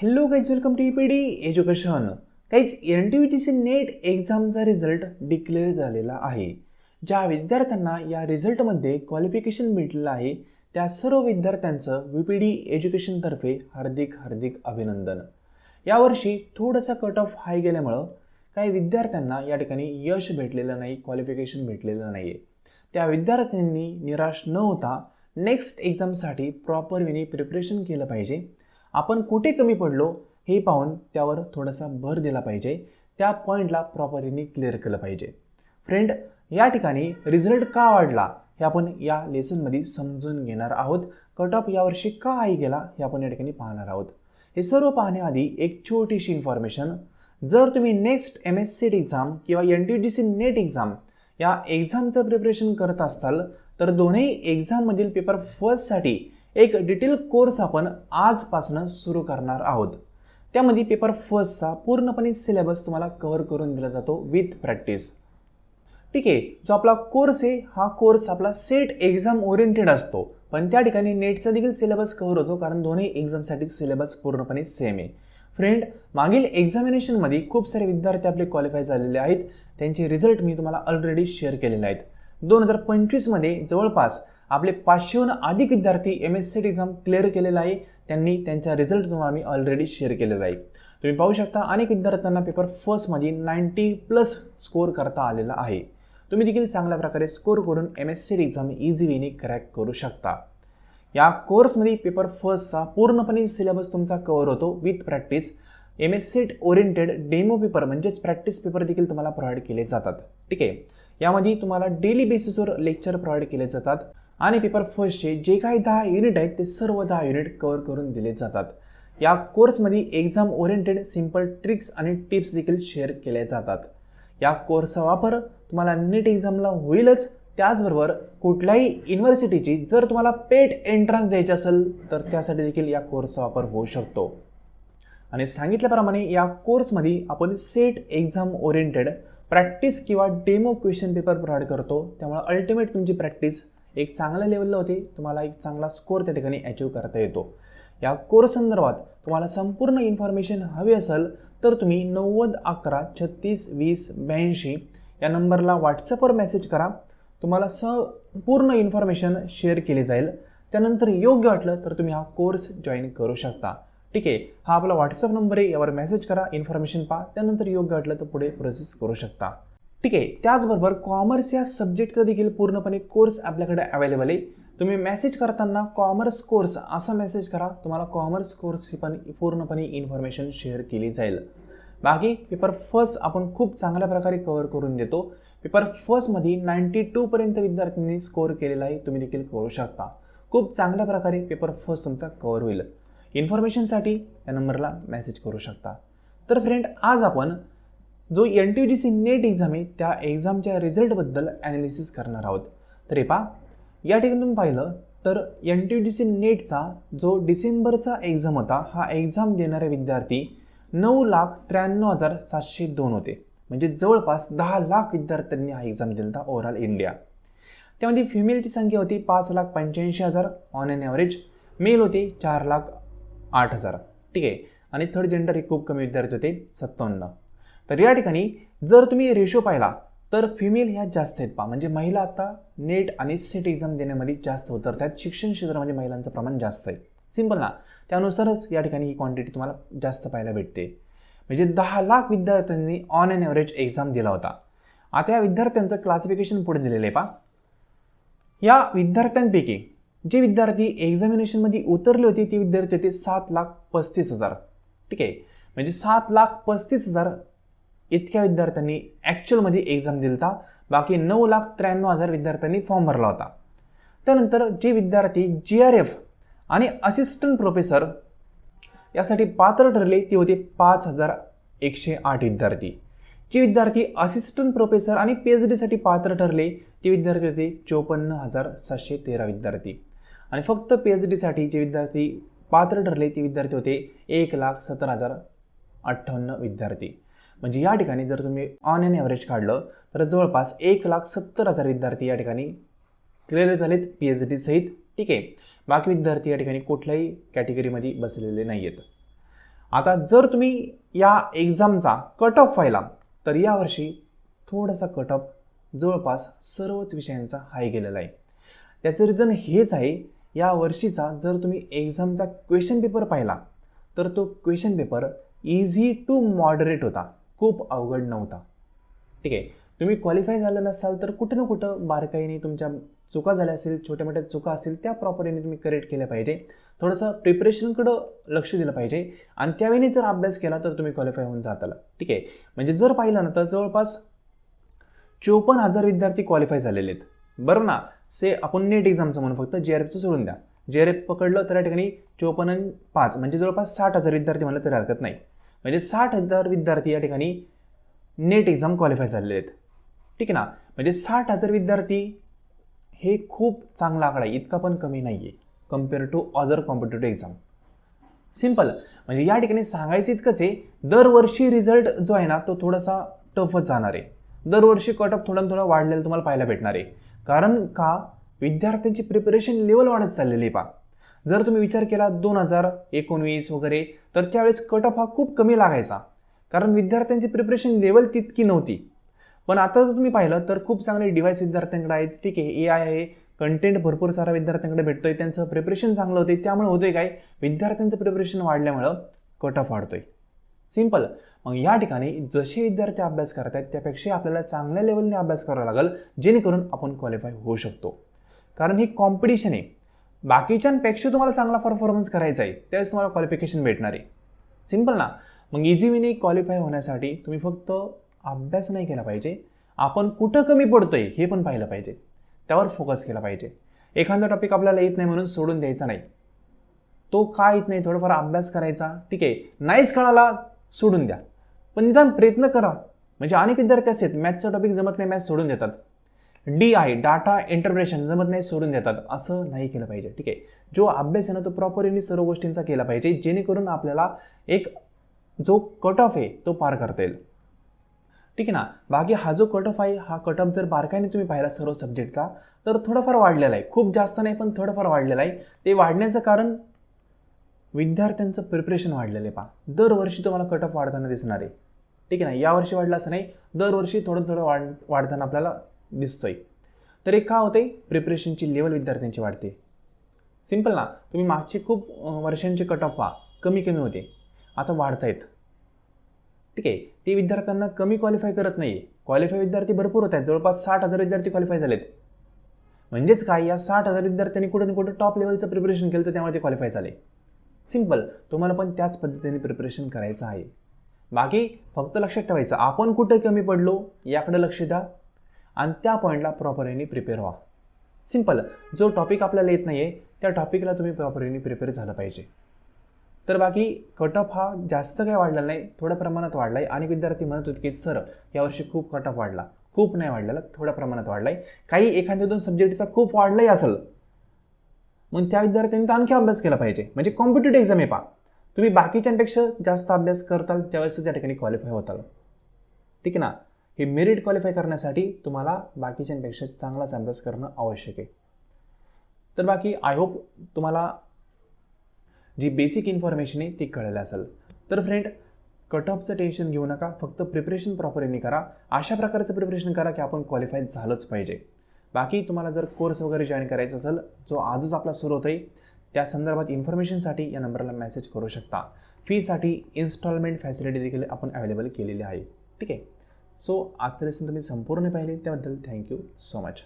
Hello guys, welcome to EPD education. Guys, NTVTC NET एक्झामचा result declare झालेला आहे. ज्या विद्यार्थ्यांना या रिझल्टमध्ये क्वालिफिकेशन भेटलेलं आहे त्या सर्व विद्यार्थ्यांचं VPD एज्युकेशनतर्फे हार्दिक हार्दिक अभिनंदन. यावर्षी थोडासा कट ऑफ हाय गेल्यामुळं काही विद्यार्थ्यांना या ठिकाणी यश भेटलेलं नाही, क्वालिफिकेशन भेटलेलं नाही आहे. त्या विद्यार्थ्यांनी निराश न होता नेक्स्ट एक्झामसाठी प्रॉपर वेनी प्रिपरेशन केलं पाहिजे. आपण कुठे कमी पडलो हे पाहून त्यावर थोडासा भर दिला पाहिजे. त्या पॉईंटला प्रॉपरली क्लिअर केलं पाहिजे. फ्रेंड, या ठिकाणी रिझल्ट का वाढला हे आपण या लेसनमध्ये समजून घेणार आहोत. कट ऑफ यावर्षी का हाय गेला हे आपण या ठिकाणी पाहणार आहोत. हे सर्व पाहण्याआधी एक छोटीशी इन्फॉर्मेशन. जर तुम्ही नेक्स्ट MSc एक्झाम किंवा NTVTC नेट एक्झाम या एक्झामचं प्रिपरेशन करत असाल तर दोन्ही एक्झाममधील पेपर फर्स्टसाठी एक डिटेल कोर्स आपण आजपासून सुरू करणार आहोत. त्यामध्ये पेपर फर्स्टचा पूर्णपणे सिलेबस तुम्हाला कव्हर करून दिला जातो विथ प्रॅक्टिस. ठीक आहे, जो आपला कोर्स आहे हा कोर्स आपला सेट एक्झाम ओरिएंटेड असतो, पण त्या ठिकाणी नेटचा देखील सिलेबस कव्हर होतो कारण दोन्ही एक्झामसाठी सिलेबस पूर्णपणे सेम आहे. फ्रेंड, मागील एक्झामिनेशनमध्ये खूप सारे विद्यार्थी आपले क्वालिफाय झालेले आहेत. त्यांचे रिझल्ट मी तुम्हाला ऑलरेडी शेअर केलेले आहेत. 2025मध्ये जवळपास आपले 500हून अधिक विद्यार्थी MSc एक्झाम क्लिअर केलेला आहे. त्यांनी त्यांचा रिझल्ट तुम्हाला मी ऑलरेडी शेअर केलेला आहे. तुम्ही पाहू शकता अनेक विद्यार्थ्यांना पेपर फर्स्टमध्ये 90+ स्कोअर करता आलेला आहे. तुम्ही देखील चांगल्या प्रकारे स्कोअर करून MSc एक्झाम इझी वेने क्रॅक करू शकता. या कोर्समध्ये पेपर फर्स्टचा पूर्णपणे सिलेबस तुमचा कव्हर होतो with practice. MSc oriented demo paper म्हणजेच प्रॅक्टिस पेपर देखील तुम्हाला प्रोव्हाइड केले जातात. ठीक आहे, यामध्ये तुम्हाला डेली बेसिसवर लेक्चर प्रोव्हाइड केले जातात आणि पेपर फर्स्टचे जे काही 10 युनिट आहेत ते सर्व 10 युनिट कव्हर करून दिले जातात. या कोर्समध्ये एक्झाम ओरिएंटेड सिंपल ट्रिक्स आणि टिप्स देखील शेअर केल्या जातात. या कोर्सचा वापर तुम्हाला नेट एक्झामला होईलच, त्याचबरोबर कुठल्याही युनिव्हर्सिटीची जर तुम्हाला पेट एंट्रन्स द्यायची असेल तर त्यासाठी देखील या कोर्सचा वापर होऊ शकतो. आणि सांगितल्याप्रमाणे या कोर्समध्ये आपण सेट एक्झाम ओरिएंटेड प्रॅक्टिस किंवा डेमो क्वेश्चन पेपर प्रोव्हाइड करतो. त्यामुळे अल्टिमेट तुमची प्रॅक्टिस एक चांगल्या लेवलला होते, तुम्हाला एक चांगला स्कोअर त्या ठिकाणी अचीव्ह करता येतो. या कोर्स संदर्भात तुम्हाला संपूर्ण इन्फॉर्मेशन हवी असेल तर तुम्ही 90 11 36 20 82 या नंबरला व्हॉट्सअपवर मेसेज करा. तुम्हाला संपूर्ण इन्फॉर्मेशन शेअर केली जाईल. त्यानंतर योग्य वाटलं तर तुम्ही हा कोर्स जॉईन करू शकता. ठीक आहे, हा आपला व्हॉट्सअप नंबर आहे, यावर मेसेज करा, इन्फॉर्मेशन पहा, त्यानंतर योग्य वाटलं तर पुढे प्रोसेस करू शकता. ठीक आहे, त्याचबरोबर कॉमर्स या सब्जेक्टचा देखील पूर्णपणे कोर्स आपल्याकडे अवेलेबल आहे. तुम्ही मेसेज करताना कॉमर्स कोर्स असा मेसेज करा, तुम्हाला कॉमर्स कोर्सची पण पूर्णपणे इन्फॉर्मेशन शेअर केली जाईल. बाकी पेपर फर्स्ट आपण खूप चांगल्या प्रकारे कव्हर करून देतो. पेपर फर्स्टमध्ये 92पर्यंत विद्यार्थ्यांनी स्कोअर केलेला आहे, तुम्ही देखील करू शकता. खूप चांगल्या प्रकारे पेपर फर्स्ट तुमचा कव्हर होईल. इन्फॉर्मेशनसाठी या नंबरला मेसेज करू शकता. तर फ्रेंड, आज आपण जो NTVTC नेट एक्झाम आहे त्या एक्झामच्या रिझल्टबद्दल ॲनालिसिस करणार आहोत. तर हे पहा, या ठिकाणी तुम्ही पाहिलं तर NTVTC नेटचा जो डिसेंबरचा एक्झाम होता हा एक्झाम देणारे विद्यार्थी 9,93,702 होते. म्हणजे जवळपास 10 लाख विद्यार्थ्यांनी हा एक्झाम दिला होता ओव्हरऑल इंडिया. त्यामध्ये फिमेलची संख्या होती 5,85,000 ऑन एन ॲव्हरेज, मेल होते 4,08,000. ठीक आहे, आणि थर्ड जेंडर हे खूप कमी विद्यार्थी होते 57. तर या ठिकाणी जर तुम्ही रेशो पाहिला तर फिमेल ह्या जास्त आहेत. म्हणजे महिला आता नेट आणि सेट एक्झाम देण्यामध्ये जास्त उतरतात. शिक्षण क्षेत्रामध्ये महिलांचं प्रमाण जास्त आहे. सिंपल ना, त्यानुसारच या ठिकाणी ही क्वांटिटी तुम्हाला जास्त पाहायला भेटते. म्हणजे 10 लाख विद्यार्थ्यांनी ऑन एन ॲव्हरेज एक्झाम दिला होता. आता या विद्यार्थ्यांचं क्लासिफिकेशन पुढे दिलेलं आहे. पहा, या विद्यार्थ्यांपैकी जे विद्यार्थी एक्झामिनेशनमध्ये उतरले होते ते विद्यार्थी होते 7,35,000. ठीक आहे, म्हणजे 7,35,000 इतक्या विद्यार्थ्यांनी ॲक्च्युअलमध्ये एक्झाम दिला होता. बाकी 9,93,000 विद्यार्थ्यांनी फॉर्म भरला होता. त्यानंतर जे विद्यार्थी GRF आणि असिस्टंट प्रोफेसर यासाठी पात्र ठरले ते होते 5,108 विद्यार्थी. जे विद्यार्थी असिस्टंट प्रोफेसर आणि PhDसाठी पात्र ठरले ते विद्यार्थी होते 54,713 विद्यार्थी. आणि फक्त PhDसाठी जे विद्यार्थी पात्र ठरले ते विद्यार्थी होते 1,17,058 विद्यार्थी. म्हणजे या ठिकाणी जर तुम्ही ऑन एन ॲव्हरेज काढलं तर जवळपास 1,70,000 विद्यार्थी या ठिकाणी क्लिअर झालेत PhD सहित. ठीक आहे, बाकी विद्यार्थी या ठिकाणी कुठल्याही कॅटेगरीमध्ये बसलेले नाही आहेत. आता जर तुम्ही या एक्झामचा कट ऑफ पाहिला तर यावर्षी थोडासा कट ऑफ जवळपास सर्वच विषयांचा हाय गेलेला आहे. त्याचं रिझन हेच आहे, या वर्षीचा जर तुम्ही एक्झामचा क्वेश्चन पेपर पाहिला तर तो question paper easy to moderate होता, खूप अवघड नव्हता. ठीक आहे, तुम्ही क्वालिफाय झालं नसाल तर कुठं ना कुठं बारकाईने तुमच्या चुका झाल्या असतील, छोट्या मोठ्या चुका असतील त्या प्रॉपरली तुम्ही करेक्ट केल्या पाहिजे. थोडंसं प्रिपरेशनकडं लक्ष दिलं पाहिजे आणि त्यावेळी जर अभ्यास केला तर तुम्ही क्वालिफाय होऊन जाताल. ठीक आहे, म्हणजे जर पाहिलं ना तर जवळपास 54,000 विद्यार्थी क्वालिफाय झालेले आहेत, बरोबर ना. आपण नेट एक्झामचं म्हणून फक्त JRFचं सोडून द्या. JRF पकडलं तर या ठिकाणी 54 आणि 5 म्हणजे जवळपास 60,000 विद्यार्थी म्हणलं तरी हरकत नाही. म्हणजे 60,000 विद्यार्थी या ठिकाणी नेट एक्झाम क्वालिफाय झालेले आहेत. ठीक आहे ना, म्हणजे 60,000 विद्यार्थी हे खूप चांगला आकडा आहे, इतका पण कमी नाही आहे compare to other competitive exam. Simple, म्हणजे या ठिकाणी सांगायचं इतकंच आहे, दरवर्षी रिझल्ट जो आहे ना तो थोडासा टफच जाणार आहे. दरवर्षी कट ऑफ थोडा वाढलेला तुम्हाला पाहायला भेटणार आहे. कारण का, विद्यार्थ्यांची प्रिपरेशन लेवल वाढत चाललेली आहे. जर तुम्ही विचार केला 2019 वगैरे तर त्यावेळेस कट ऑफ हा खूप कमी लागायचा, कारण विद्यार्थ्यांची प्रिपरेशन लेवल तितकी नव्हती. पण आता जर तुम्ही पाहिलं तर खूप चांगले डिव्हाइस विद्यार्थ्यांकडे आहेत. ठीक आहे, AI आहे, कंटेंट भरपूर सारा विद्यार्थ्यांकडे भेटतोय, त्यांचं प्रिपरेशन चांगलं होते, त्यामुळे होतंय काय, विद्यार्थ्यांचं प्रिपरेशन वाढल्यामुळं कट ऑफ वाढतोय. सिम्पल. मग या ठिकाणी जसे विद्यार्थी अभ्यास करत आहेत त्यापेक्षा आपल्याला चांगल्या लेवलने अभ्यास करावा लागेल, जेणेकरून आपण क्वालिफाय होऊ शकतो. कारण ही कॉम्पिटिशन आहे, बाकीच्यांपेक्षा तुम्हाला चांगला परफॉर्मन्स करायचा आहे, त्यावेळेस तुम्हाला क्वालिफिकेशन भेटणार आहे. सिम्पल ना. मग इझी वेने क्वालिफाय होण्यासाठी तुम्ही फक्त अभ्यास नाही केला पाहिजे, आपण कुठं कमी पडतोय हे पण पाहिलं पाहिजे, त्यावर फोकस केला पाहिजे. एखादा टॉपिक आपल्याला येत नाही म्हणून सोडून द्यायचा नाही, तो का येत नाही थोडाफार अभ्यास करायचा. ठीक आहे, नाहीच कळाला सोडून द्या, पण निदान प्रयत्न करा. म्हणजे अनेक विद्यार्थी असतात मॅथ्सचा टॉपिक जमत नाही, मॅथ्स सोडून देतात. DI डाटा इंटरप्रिटेशन जमत नाही, सोडून देतात. असं नाही केलं पाहिजे. ठीक आहे, जो अभ्यास आहे ना तो प्रॉपरली सर्व गोष्टींचा केला पाहिजे, जेणेकरून आपल्याला एक जो कट ऑफ आहे तो पार करता येईल. ठीक आहे ना. बाकी हा जो कट ऑफ आहे, हा कट ऑफ जर बारकाईने तुम्ही पाहिला सर्व सब्जेक्टचा तर थोडाफार वाढलेला आहे, खूप जास्त नाही पण थोडंफार वाढलेला आहे. ते वाढण्याचं कारण विद्यार्थ्यांचं प्रिपरेशन वाढलेलं आहे. दरवर्षी तुम्हाला कट ऑफ वाढताना दिसणार आहे. ठीक आहे ना, यावर्षी वाढलं असं नाही, दरवर्षी थोडं वाढताना आपल्याला दिसतोय. तर एक का होते, प्रिपरेशनची लेवल विद्यार्थ्यांची वाढते. सिम्पल ना. तुम्ही मागचे खूप वर्षांचे कट ऑफ कमी होते, आता वाढतायत. ठीक आहे, ते विद्यार्थ्यांना कमी क्वालिफाय करत नाही, क्वालिफाय विद्यार्थी भरपूर होत आहेत, जवळपास 60,000 विद्यार्थी क्वालिफाय झालेत. म्हणजेच काय, या 60,000 विद्यार्थ्यांनी कुठे ना कुठे टॉप लेवलचं प्रिपरेशन केलं तर त्यामुळे ते क्वालिफाय झाले. सिम्पल. तुम्हाला पण त्याच पद्धतीने प्रिपरेशन करायचं आहे. बाकी फक्त लक्षात ठेवायचं, आपण कुठे कमी पडलो याकडे लक्ष द्या आणि त्या पॉईंटला प्रॉपरली प्रिपेअर व्हा. सिम्पल. जो टॉपिक आपल्याला येत नाही आहे त्या टॉपिकला तुम्ही प्रॉपरली प्रिपेअर झालं पाहिजे. तर बाकी कट ऑफ हा जास्त काही वाढलेला नाही, थोड्या प्रमाणात वाढला आहे. आणि विद्यार्थी म्हणत होते की सर यावर्षी खूप कट ऑफ वाढला, खूप नाही वाढलेला, थोड्या प्रमाणात वाढला आहे. काही एखाद्या 2 सब्जेक्टचा खूप वाढलाही असेल, मग त्या विद्यार्थ्यांनी तर आणखी अभ्यास केला पाहिजे. म्हणजे कॉम्पिटेटिव्ह एक्झाम आहे तुम्ही बाकीच्यांपेक्षा जास्त अभ्यास करताल त्यावेळेस त्या ठिकाणी क्वालिफाय होताल. ठीक आहे ना. हे मेरिट क्वालिफाय करण्यासाठी तुम्हाला बाकीच्यांपेक्षा चांगलाच अभ्यास करणं आवश्यक आहे. तर बाकी आय होप तुम्हाला जी बेसिक इन्फॉर्मेशन आहे ती कळलं असेल. तर फ्रेंड, कट ऑफचं टेन्शन घेऊ नका, फक्त प्रिपरेशन प्रॉपरली करा. अशा प्रकारचं प्रिपरेशन करा की आपण क्वालिफाय झालंच पाहिजे. बाकी तुम्हाला जर कोर्स वगैरे जॉईन करायचा असेल जो आजच आपला सुरू होत आहे, त्या संदर्भात इन्फॉर्मेशनसाठी या नंबरला मेसेज करू शकता. फीसाठी इन्स्टॉलमेंट फॅसिलिटी देखील आपण अवेलेबल केलेली आहे. ठीक आहे. सो आजचं लेसन तुम्ही संपूर्ण पाहिले त्याबद्दल थँक्यू सो मच.